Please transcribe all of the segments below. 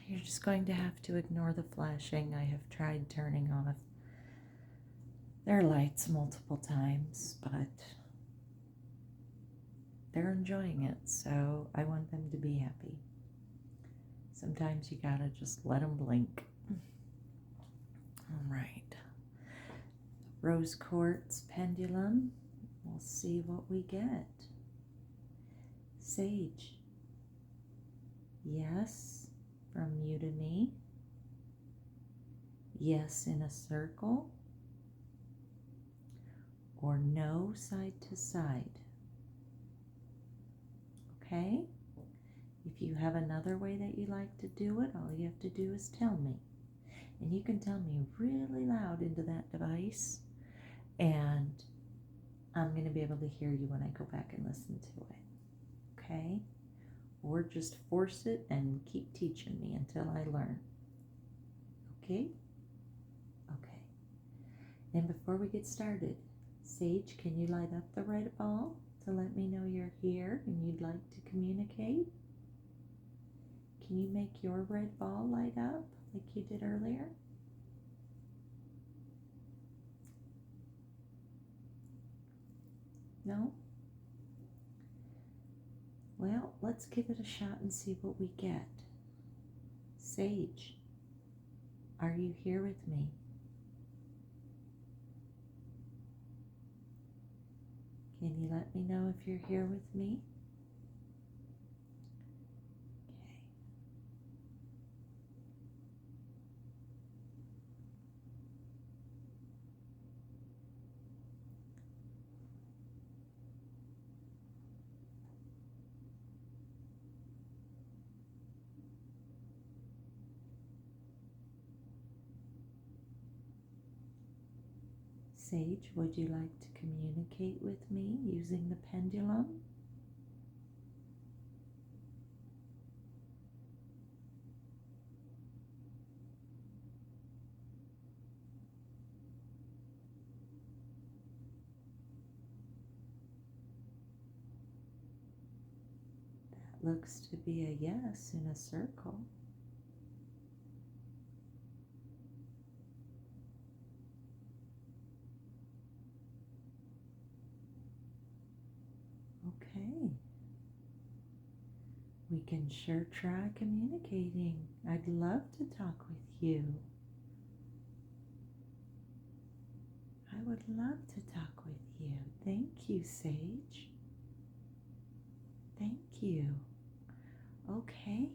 You're just going to have to ignore the flashing. I have tried turning off their lights multiple times, but they're enjoying it, so I want them to be happy. Sometimes you gotta just let them blink. All right. Rose quartz pendulum. We'll see what we get. Sage. Yes, from you to me. Yes in a circle. Or no, side to side. Okay? If you have another way that you like to do it, all you have to do is tell me. And you can tell me really loud into that device, and I'm going to be able to hear you when I go back and listen to it. Okay? Or just force it and keep teaching me until I learn. Okay? Okay. And before we get started, Sage, can you light up the red ball to let me know you're here and you'd like to communicate? Can you make your red ball light up like you did earlier? No? Well, let's give it a shot and see what we get. Sage, are you here with me? Can you let me know if you're here with me? Okay. Sage, would you like to communicate with me using the pendulum? That looks to be a yes in a circle. Okay. We can sure try communicating. I'd love to talk with you. I would love to talk with you. Thank you, Sage. Thank you. Okay.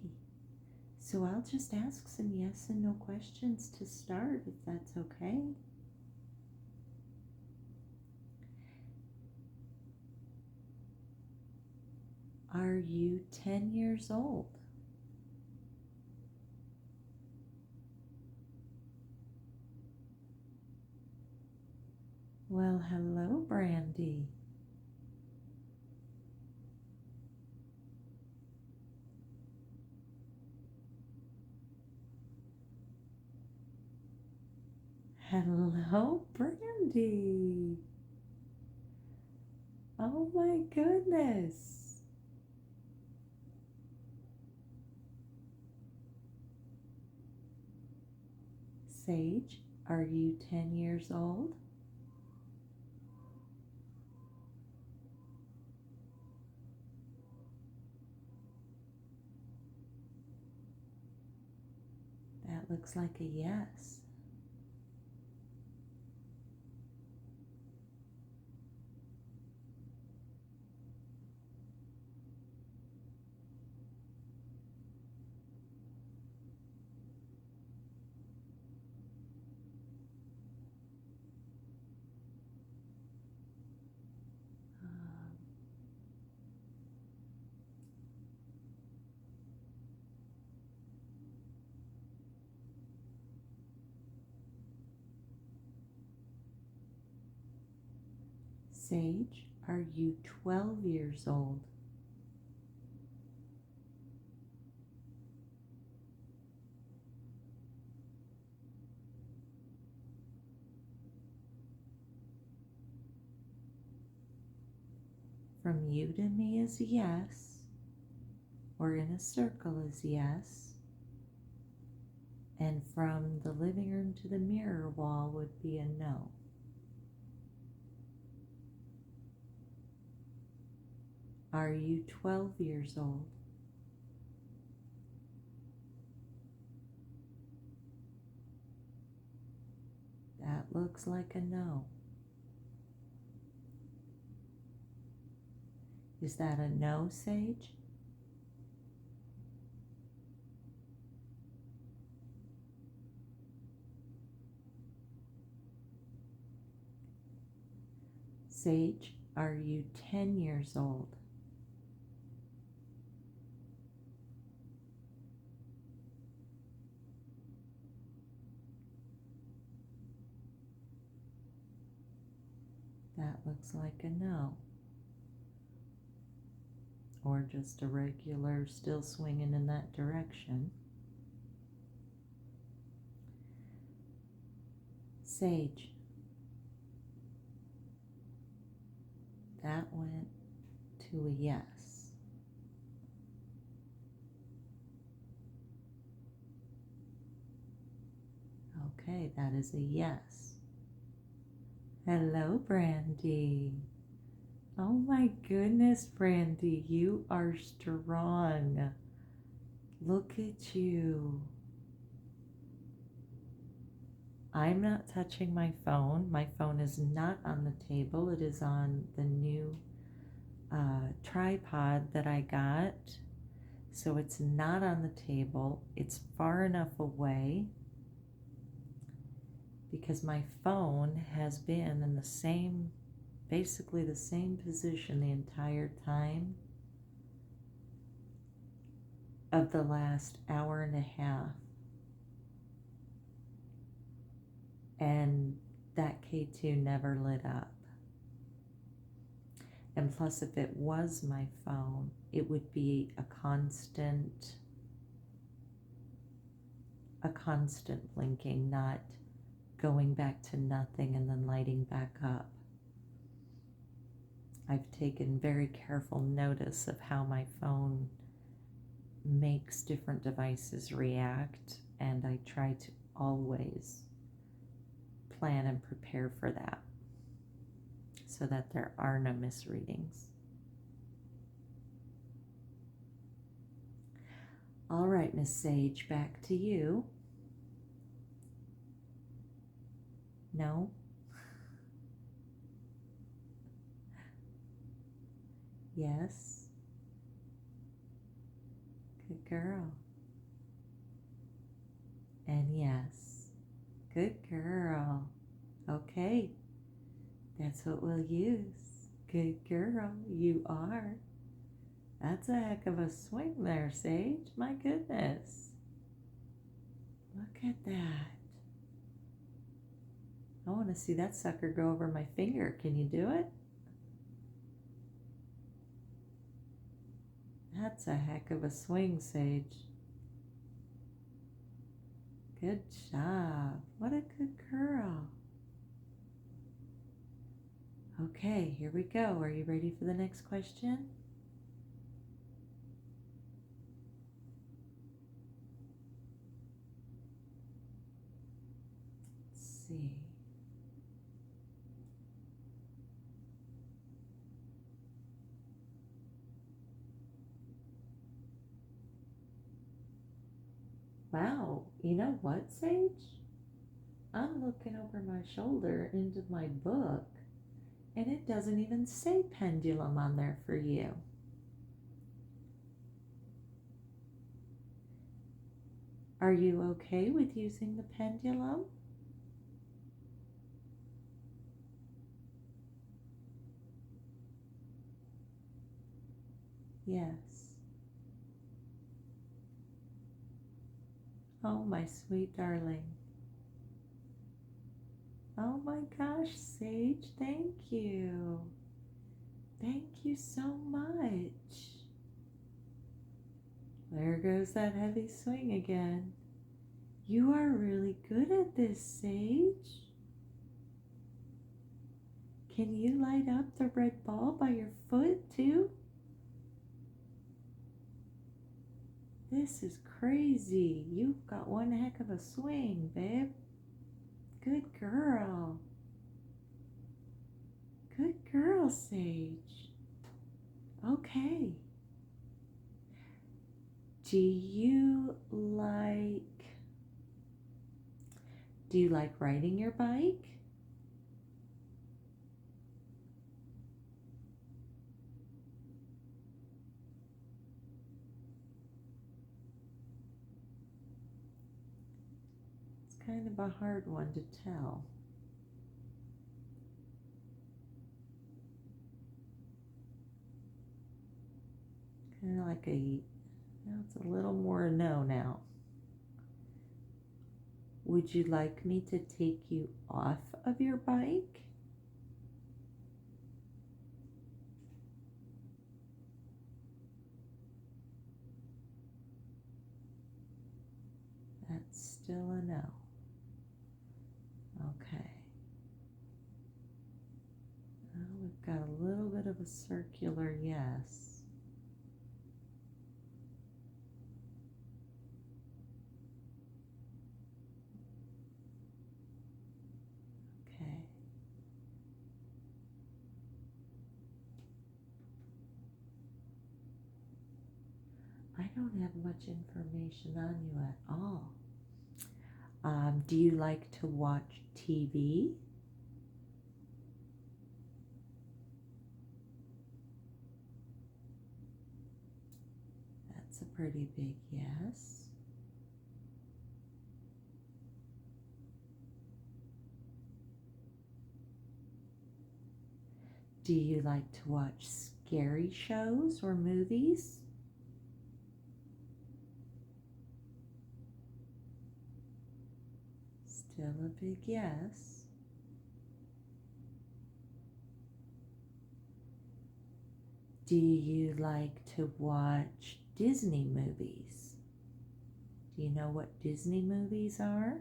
So I'll just ask some yes and no questions to start, if that's okay. Are you 10 years old? Well, hello, Brandi. Hello, Brandi. Oh my goodness. Sage, are you 10 years old? That looks like a yes. Sage, are you 12 years old? From you to me is yes, or in a circle is yes, And from the living room to the mirror wall would be a no. Are you 12 years old? That looks like a no. Is that a no, Sage? Sage, are you 10 years old? That looks like a no. Or just a regular still swinging in that direction. Sage, that went to a yes. Okay, that is a yes. Hello, Brandi. Oh my goodness, Brandi, you are strong. Look at you. I'm not touching my phone. My phone is not on the table. It is on the new tripod that I got. So it's not on the table. It's far enough away because my phone has been in the same, basically the same position the entire time of the last hour and a half. And that K2 never lit up. And plus, if it was my phone, it would be a constant blinking, not going back to nothing and then lighting back up. I've taken very careful notice of how my phone makes different devices react, and I try to always plan and prepare for that so that there are no misreadings. All right, Miss Sage, back to you. No? Yes? Good girl. And yes. Good girl. Okay. That's what we'll use. Good girl. You are. That's a heck of a swing there, Sage. My goodness. Look at that. I want to see that sucker go over my finger. Can you do it? That's a heck of a swing, Sage. Good job. What a good girl. Okay, here we go. Are you ready for the next question? Let's see. Wow, you know what, Sage? I'm looking over my shoulder into my book, and it doesn't even say pendulum on there for you. Are you okay with using the pendulum? Yes. Oh, my sweet darling. Oh my gosh, Sage, thank you. Thank you so much. There goes that heavy swing again. You are really good at this, Sage. Can you light up the red ball by your foot too? This is crazy. You've got one heck of a swing, babe. Good girl. Good girl, Sage. Okay. Do you like riding your bike? It's kind of a hard one to tell. Kind of like it's a little more no now. Would you like me to take you off of your bike? That's still a no. Okay. Now we've got a little bit of a circular yes. I don't have much information on you at all. Do you like to watch TV? That's a pretty big yes. Do you like to watch scary shows or movies? Still a big yes. Do you like to watch Disney movies? Do you know what Disney movies are?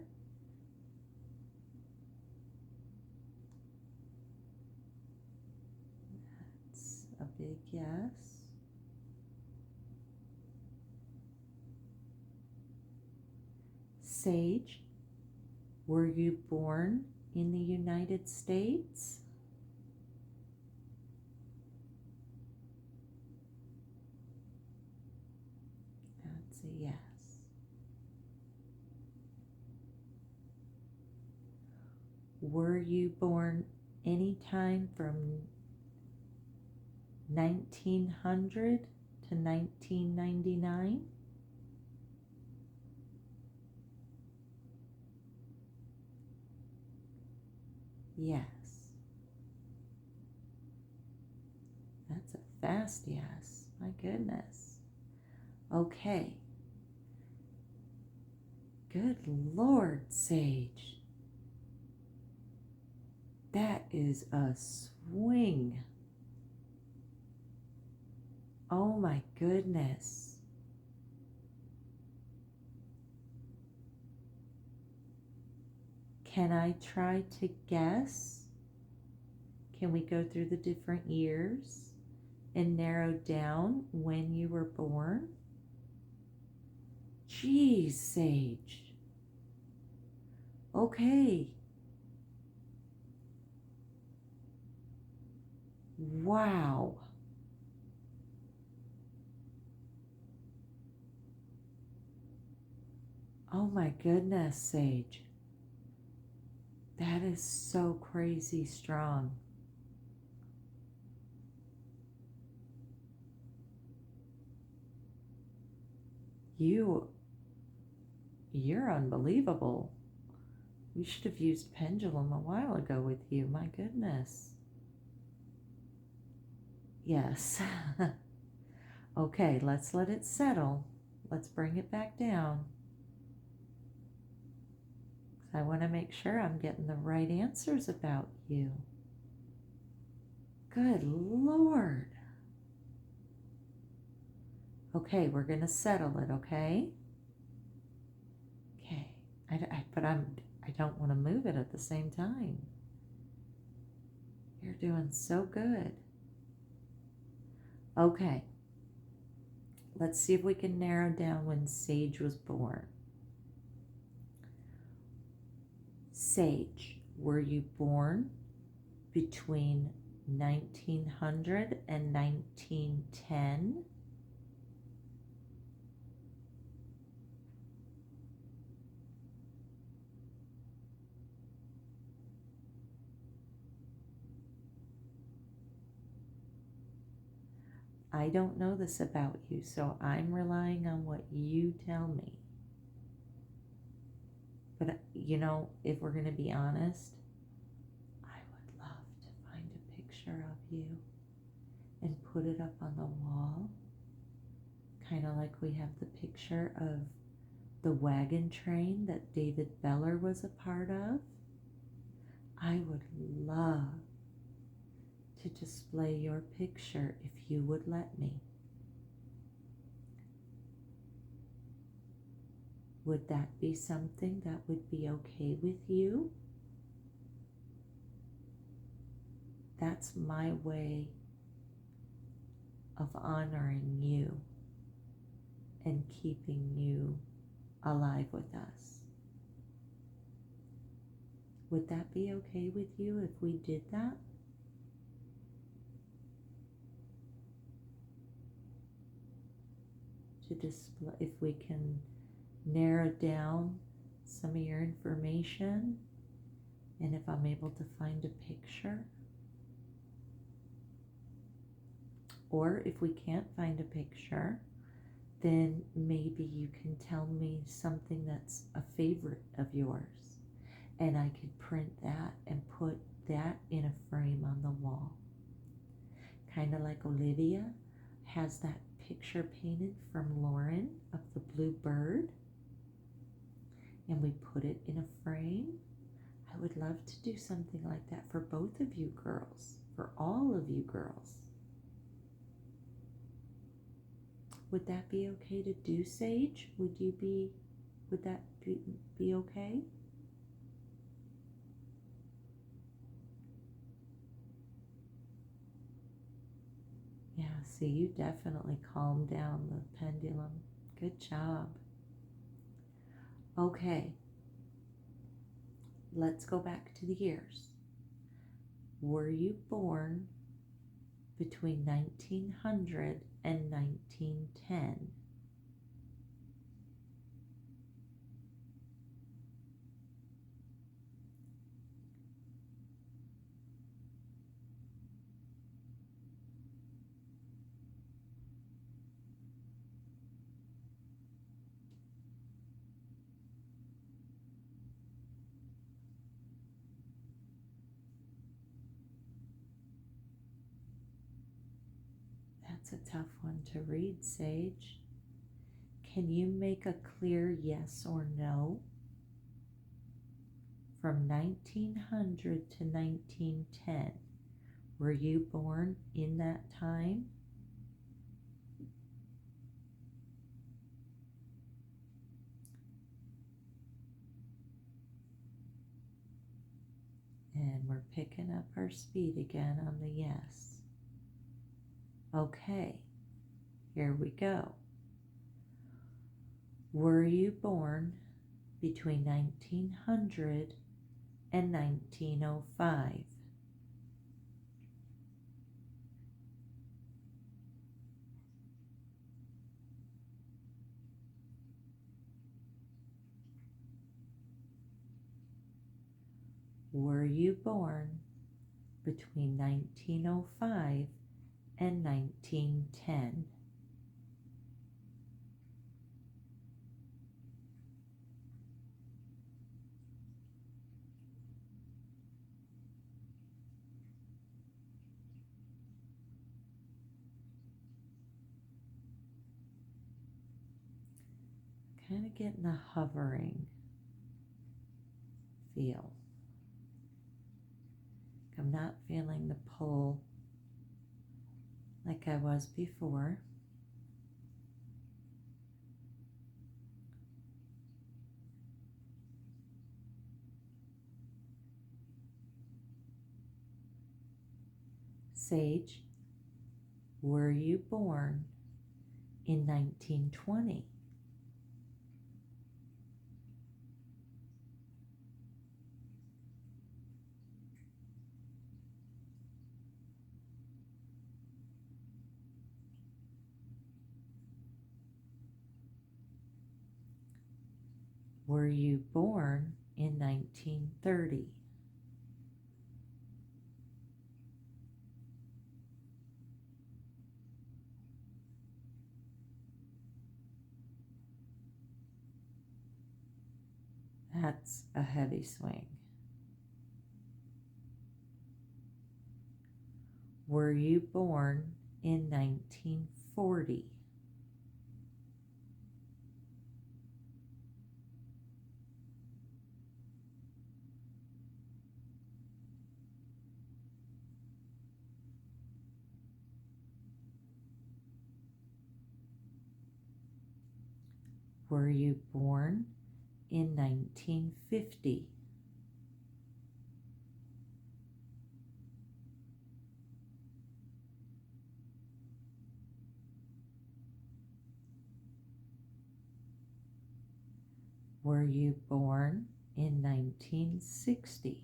That's a big yes. Sage, were you born in the United States? That's a yes. Were you born anytime from 1900 to 1999? Yes. That's a fast yes. My goodness. Okay. Good Lord, Sage. That is a swing. Oh my goodness. Can I try to guess? Can we go through the different years and narrow down when you were born? Geez, Sage. Okay. Wow. Oh my goodness, Sage. That is so crazy strong. You're unbelievable. We should have used pendulum a while ago with you. My goodness. Yes. Okay, let's let it settle. Let's bring it back down. I want to make sure I'm getting the right answers about you. Good Lord. Okay, we're going to settle it, okay? Okay. But I don't want to move it at the same time. You're doing so good. Okay. Let's see if we can narrow down when Sage was born. Sage, were you born between 1900 and 1910? I don't know this about you, so I'm relying on what you tell me. But, you know, if we're going to be honest, I would love to find a picture of you and put it up on the wall, kind of like we have the picture of the wagon train that David Beller was a part of. I would love to display your picture if you would let me. Would that be something that would be okay with you? That's my way of honoring you and keeping you alive with us. Would that be okay with you if we did that? To display, if we can narrow down some of your information, and if I'm able to find a picture, or if we can't find a picture, then maybe you can tell me something that's a favorite of yours, and I could print that and put that in a frame on the wall. Kind of like Olivia has that picture painted from Lauren of the blue bird, and we put it in a frame. I would love to do something like that for both of you girls, for all of you girls. Would that be okay to do, Sage? Would that be okay? Yeah, see, you definitely calmed down the pendulum. Good job. Okay, let's go back to the years. Were you born between 1900 and 1910? That's a tough one to read, Sage. Can you make a clear yes or no? From 1900 to 1910, were you born in that time? And we're picking up our speed again on the yes. Okay, here we go. Were you born between 1900 and 1905? Were you born between 1905 and 1910? Kind of getting a hovering feel. I'm not feeling the pull like I was before. Sage, were you born in 1920? Were you born in 1930? That's a heavy swing. Were you born in 1940? Were you born in 1950? Were you born in 1960?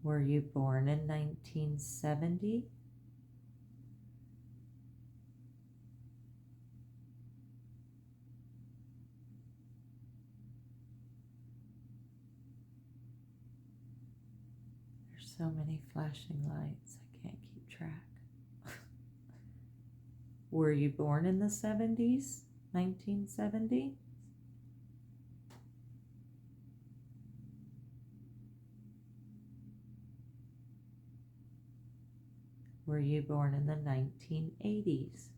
Were you born in 1970? There's so many flashing lights, I can't keep track. Were you born in the 70s? 1970? Were you born in the 1980s?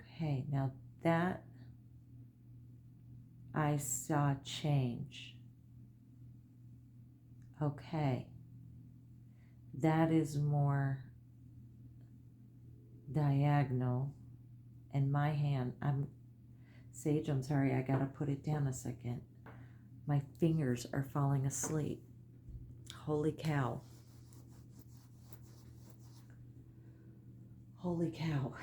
Okay, now that I saw change. Okay, that is more diagonal, and my hand, Sage, I'm sorry, I gotta put it down a second. My fingers are falling asleep. Holy cow. Holy cow.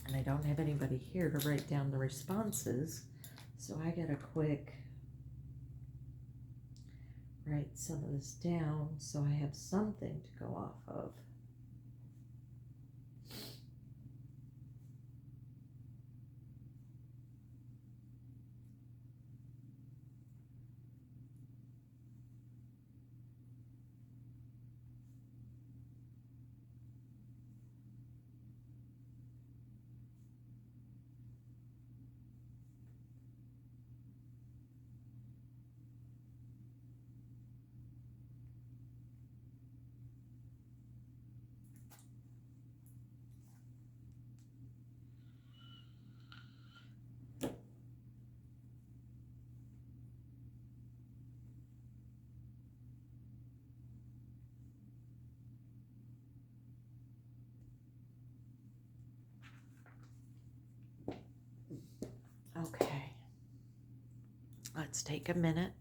And I don't have anybody here to write down the responses, so I gotta quick write some of this down so I have something to go off of. Okay, let's take a minute